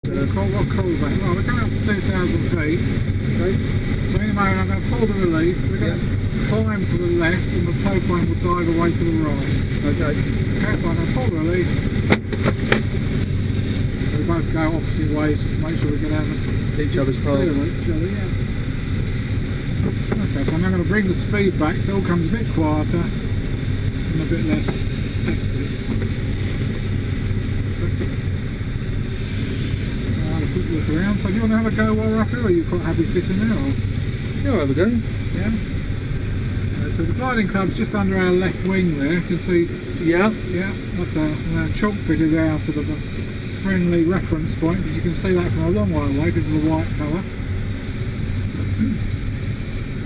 What calls that? Well, we're going up to 2,000 feet. Okay. So in a moment I'm going to pull the release, we're going to climb to the left and the tow plane will dive away to the right. Okay. Okay, so I'm going to pull the release. We both go opposite ways just to make sure we get out of Each other's path. each other, yeah. Okay, so I'm now going to bring the speed back so it all comes a bit quieter and a bit less hectic. Quick look around. So do you want to have a go while we're up here, or are you quite happy sitting there? Or? Yeah, I'll have a go. Yeah. So the gliding club's just under our left wing there. You can see. Yeah. Yeah. That's a chalk bit is our sort of a friendly reference point, but you can see that from a long way away because of the white colour.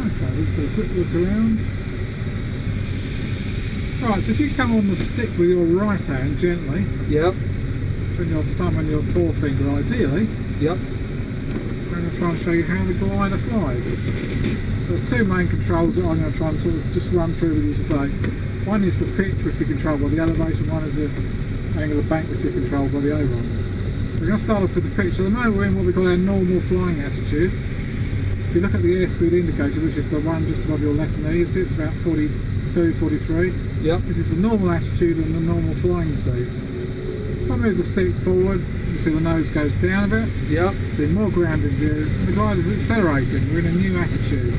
Okay, let's have a quick look around. Right, so if you come on the stick with your right hand gently. Yeah. Put your thumb and your forefinger ideally. Yep. I'm going to try and show you how the glider flies. So there's two main controls that I'm going to try and sort of just run through with you today. One is the pitch, which you control by the elevation, one is the angle of the bank, which you control by the aileron. We're going to start off with the pitch. So at the moment we're in what we call our normal flying attitude. If you look at the airspeed indicator, which is the one just above your left knee, you see it's about 42, 43. Yep. This is the normal attitude and the normal flying speed. If I move the stick forward, you see the nose goes down a bit. Yep. See more ground in view. And the glider's accelerating. We're in a new attitude.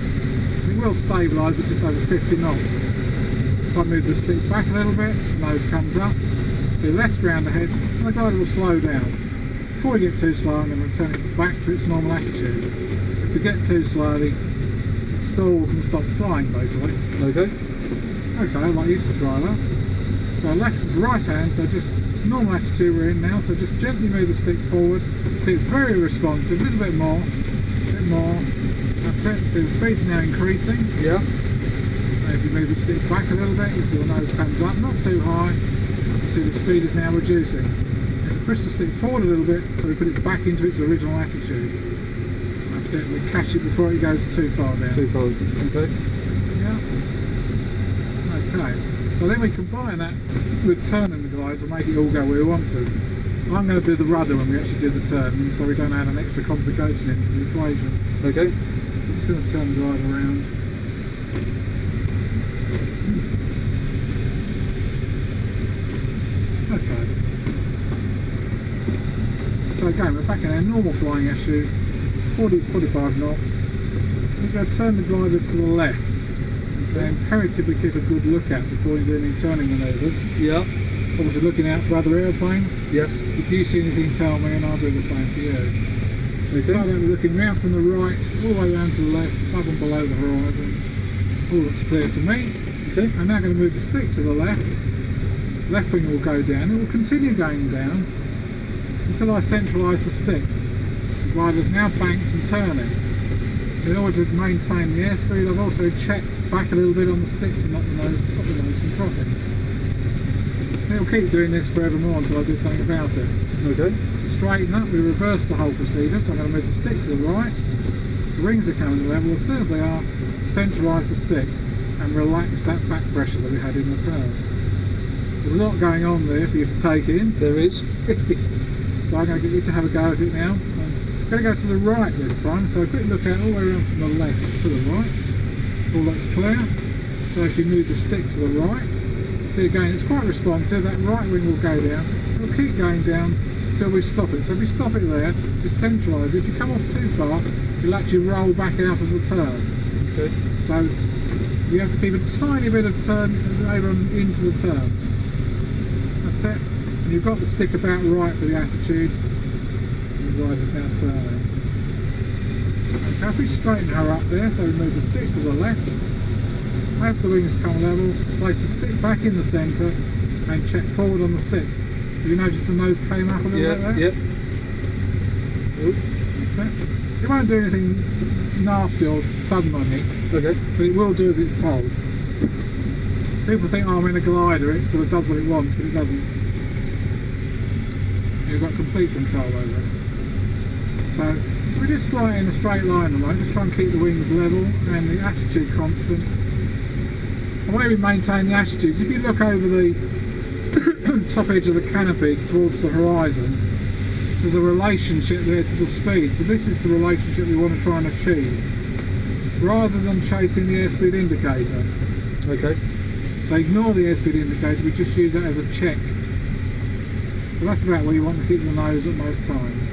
It will stabilise at just over 50 knots. If I move the stick back a little bit, the nose comes up. See less ground ahead, and the glider will slow down. Before we get too slow, I'm going to return it back to its normal attitude. If we get too slowly, it stalls and stops flying basically. Okay. Okay, I'd like you to try that. So left, right hand, so just normal attitude we're in now, so just gently move the stick forward. See it's very responsive, a little bit more, that's it. See the speed's now increasing. Yeah. And if you move the stick back a little bit, you see the nose comes up, not too high. You see the speed is now reducing. If you push the stick forward a little bit, so we put it back into its original attitude. That's it, we catch it before it goes too far down. Too far, okay. Yeah. Okay. So then we combine that with turning the glider to make it all go where we want to. I'm going to do the rudder when we actually do the turn, so we don't add an extra complication into the equation. Okay. So I'm just going to turn the glider around. Okay. So again, we're back in our normal flying attitude, 40-45 knots. We're going to turn the glider to the left. They imperatively keep a good look at before you do any turning manoeuvres. Yeah. Obviously looking out for other airplanes. Yes. If you see anything, tell me and I'll do the same for you. So Okay. start out with looking round from the right, all the way down to the left, above and below the horizon. All looks clear to me. Okay. I'm now going to move the stick to the left. Left wing will go down. It will continue going down until I centralise the stick. The glider's now banked and turning. In order to maintain the airspeed, I've also checked back a little bit on the stick to stop the nose from dropping. It'll keep doing this forevermore until I do something about it. Okay. To straighten up, we reverse the whole procedure, so I'm going to move the stick to the right. The rings are coming level. As soon as they are, centralise the stick and relax that back pressure that we had in the turn. There's a lot going on there for you to take in. There is. So I'm going to get you to have a go at it now. I'm going to go to the right this time, so a quick look out all the way around from the left to the right. All that's clear. So if you move the stick to the right, see again it's quite responsive, that right wing will go down. It'll keep going down until we stop it. So if we stop it there, just centralise it. If you come off too far, it'll actually roll back out of the turn. Okay. So you have to keep a tiny bit of turn over into the turn. That's it. And you've got the stick about right for the attitude. The glider's now turning. Okay, if we straighten her up there, so we move the stick to the left. As the wings come level, place the stick back in the centre and check forward on the stick. Did you notice the nose came up a little bit there? Yep. Okay. It won't do anything nasty or sudden on you, Okay. but it will do as it's told. People think, oh, I'm in a glider, it sort of does what it wants, but it doesn't. You've got complete control over it. So we just fly in a straight line at the moment, just try and keep the wings level and the attitude constant. And where we maintain the attitudes, if you look over the top edge of the canopy towards the horizon, there's a relationship there to the speed. So this is the relationship we want to try and achieve, rather than chasing the airspeed indicator. Okay. So ignore the airspeed indicator, we just use that as a check. So that's about where you want to keep your nose at most times.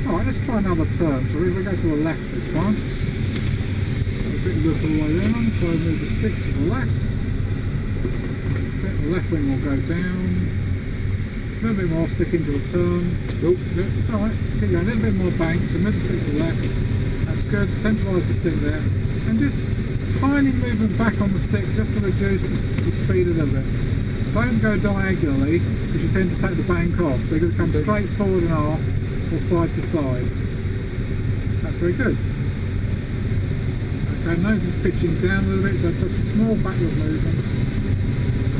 Alright, let's try another turn. So we're going to go to the left this time. A bit look all the way down, so move the stick to the left. So the left wing will go down. A little bit more stick into the turn. Oh, it's alright. Keep going, a little bit more bank, so move the stick to the left. That's good, centralise the stick there. And just tiny movement back on the stick just to reduce the speed a little bit. Don't go diagonally because you tend to take the bank off. So you're going to come straight forward and off or side to side. That's very good. Okay, nose is pitching down a little bit, so just a small backward movement.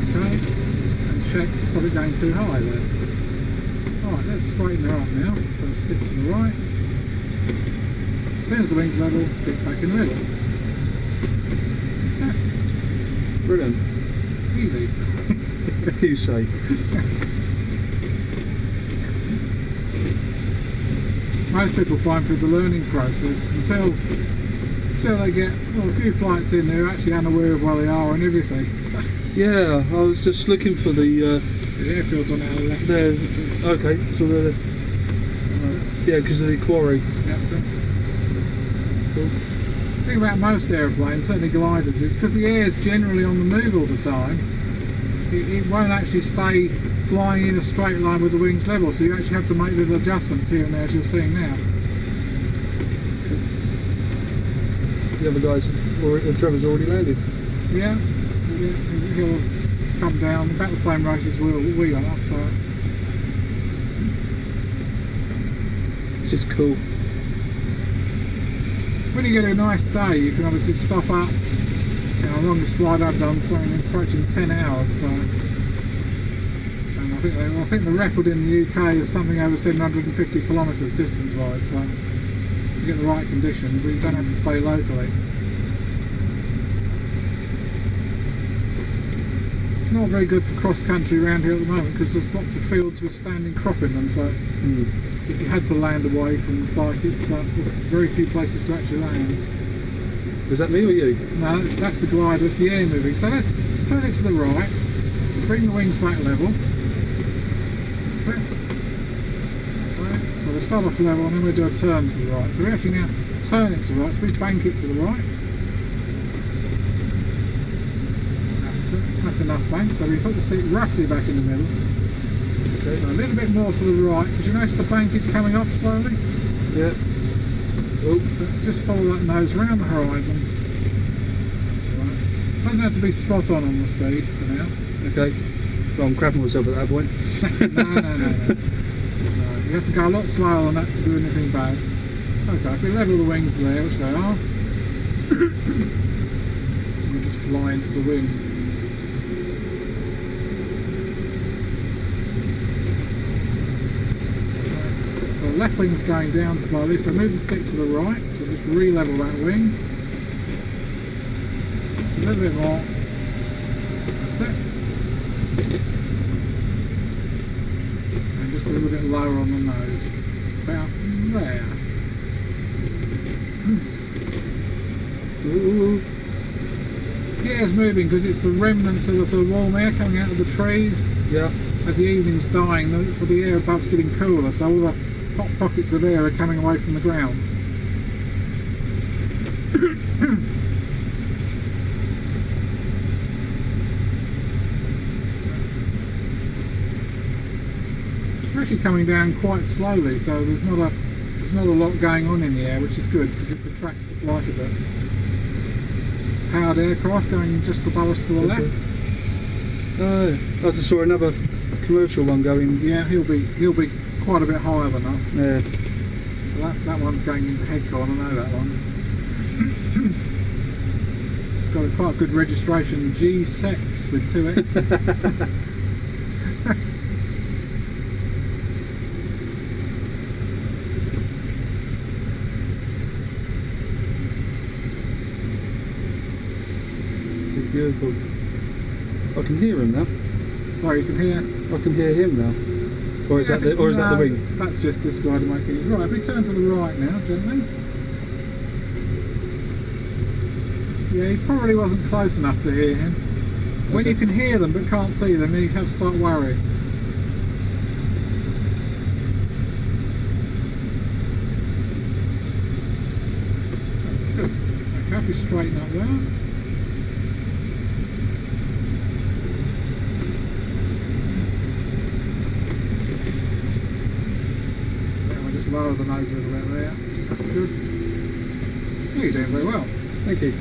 Okay, and check to stop it going too high there. Alright, let's straighten her up now. So stick to the right. As soon as the wings level, stick back in the middle. That's it. Brilliant. Easy. You say. Most people find through the learning process until they get a few flights in, they're actually unaware of where they are and everything. Yeah, I was just looking for the airfield's on our left. Okay, so yeah, because of the quarry. Yep. Cool. The thing about most airplanes, certainly gliders, is because the air is generally on the move all the time, it won't actually stay flying in a straight line with the wings level, so you actually have to make little adjustments here and there, as you're seeing now. The other guys, Trevor's already landed. Yeah, he'll come down about the same rate as we are, so. This is cool. When you get a nice day, you can obviously stop up. You know, the longest flight I've done, something approaching 10 hours. So, and I think the record in the UK is something over 750 kilometres distance-wise. So you get the right conditions, so you don't have to stay locally. It's not very good for cross-country around here at the moment because there's lots of fields with standing crop in them. So if you had to land away from the site, there's very few places to actually land. Is that me or you? No, that's the glider, it's the air moving. So let's turn it to the right, bring the wings back level. That's it. Right. So we'll start off level and then we'll do a turn to the right. So we actually now turn it to the right, so we bank it to the right. That's it. That's enough bank, so we put the stick roughly back in the middle. Okay. So a little bit more to the right, because you notice the bank is coming up slowly? Yeah. So just follow that nose around the horizon. That's right. Doesn't have to be spot on the speed for now. Okay. Well, I'm crapping myself at that point. No. You have to go a lot slower than that to do anything bad. Okay, if we level the wings there, which they are, we just fly into the wind. Left wing's going down slowly, so move the stick to the right, so just re-level that wing. Just a little bit more. That's it. And just a little bit lower on the nose. About there. Ooh. The air's moving because it's the remnants of the sort of warm air coming out of the trees. Yeah. As the evening's dying, so the air above's getting cooler, so all the hot pockets of air are coming away from the ground. It's actually coming down quite slowly, so there's not a lot going on in the air, which is good because it protracts the flight a bit. Powered aircraft going just above us to the left. I just saw another commercial one going. Yeah, he'll be quite a bit higher than us. Yeah. So that one's going into headcon, I know that one. It's got a quite good registration, G6 with 2 X's. This is beautiful. I can hear him now. Sorry, you can hear? I can hear him now. Or is that the wing? That's just this glider making it. Right, if we turn to the right now, gently. Yeah, he probably wasn't close enough to hear him. When Okay. you can hear them but can't see them, then you have to start worrying. That's good. Okay, if we straighten up there. Lower the nose a little bit there. That's good. You're doing very well. Thank you.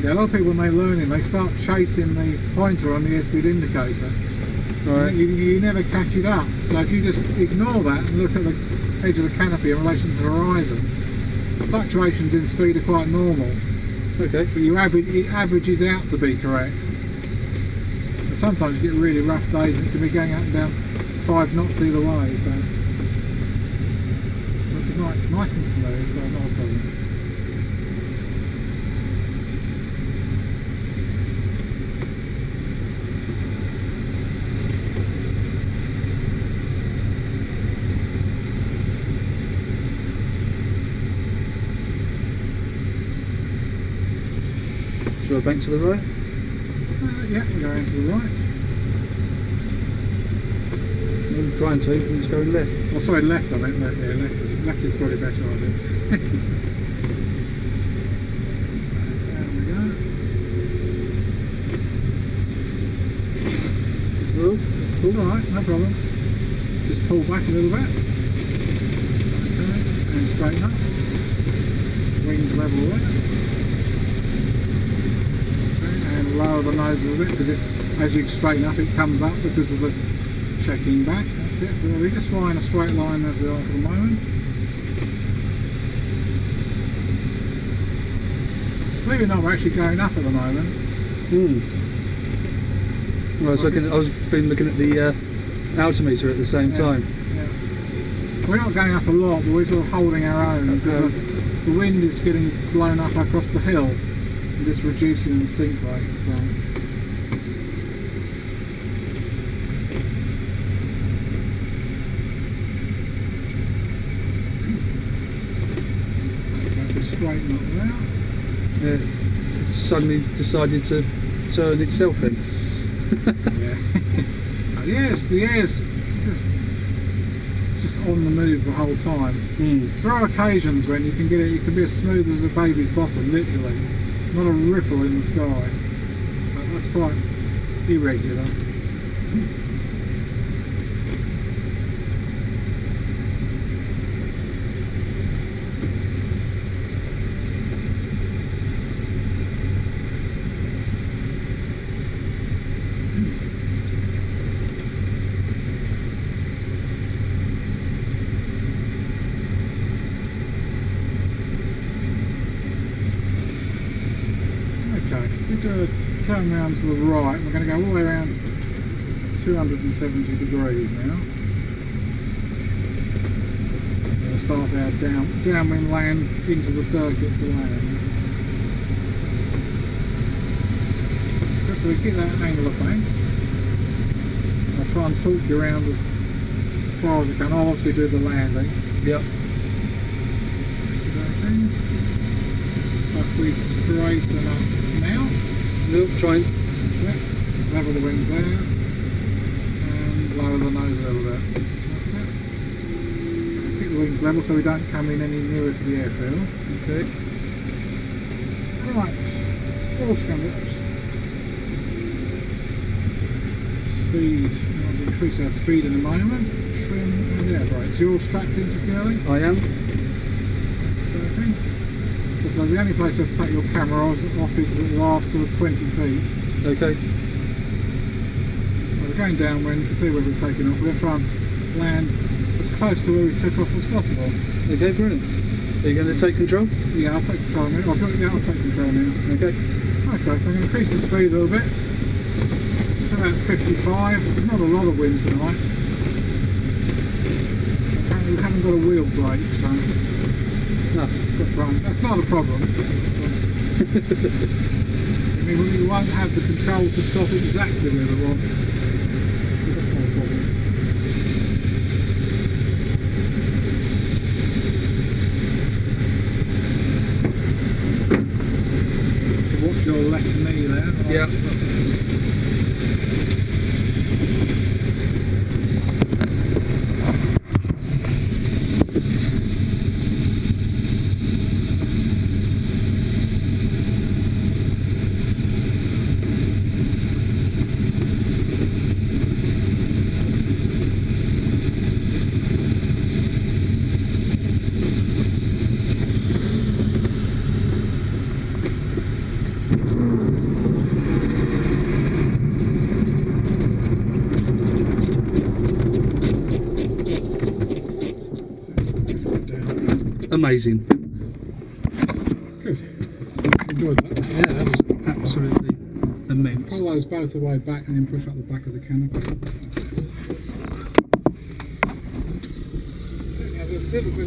Yeah, a lot of people when they're learning, they start chasing the pointer on the airspeed indicator. Right. You never catch it up. So if you just ignore that and look at the edge of the canopy in relation to the horizon, the fluctuations in speed are quite normal. Okay. But it averages out to be correct. Sometimes you get really rough days and it can be going up and down 5 knots either way, so it's nice and smooth, so not a problem. Shall I bank to the right? Yeah, we're going to the right. I'm trying to, and it's going left. Oh, sorry, left I meant. Left, yeah, left is probably better, I think. There we go. Oh, It's alright, no problem. Just pull back a little bit. Okay, and straighten up. Wings level there. And lower the nose a little bit because as you straighten up it comes up because of the checking back. That's it. We're just flying a straight line as we are for the moment. Believe it or not, we're actually going up at the moment. Well, I was looking at the altimeter at the same time. Yeah. We're not going up a lot, but we're sort of holding our own because the wind is getting blown up across the hill and just reducing the sink rate. So. Straighten up there. Yeah, it suddenly decided to turn itself in. Yeah. Yes, the air's just on the move the whole time. There are occasions when you can get it can be as smooth as a baby's bottom, literally. Not a ripple in the sky. But that's quite irregular. Okay, if we do a turn round to the right, we're going to go all the way around 270 degrees now. We'll start our downwind land into the circuit to land. Just so we get that angle of bank, I'll try and talk you around as far as I can. I'll obviously do the landing. Yep. So if we straighten up now, Nope, trying. that's it. Level the wings there, and lower the nose a little bit. That's it. Keep the wings level so we don't come in any nearer to the airfield. Okay. Right, force cameras. Speed, I'll increase our speed in a moment. Trim and air brakes. You're all strapped in securely? I am. Okay. So the only place you have to take your camera off is the last sort of 20 feet. Okay. Well, we're going downwind to see where we're taking off. We're going to try and land as close to where we took off as possible. Okay, brilliant. Are you going to take control? Yeah, I'll take control now. I'll take control now. Okay. Okay, so I'm going to increase the speed a little bit. It's about 55. Not a lot of wind tonight. Apparently we haven't got a wheel brake, so no, that's not a problem. You mean, you won't have the control to stop exactly where they want. But that's not a problem. So watch your left knee there. Yeah. Amazing. Good. Enjoyed that. Yeah, that was absolutely immense. Pull those both the way back and then push up the back of the canopy. That's it.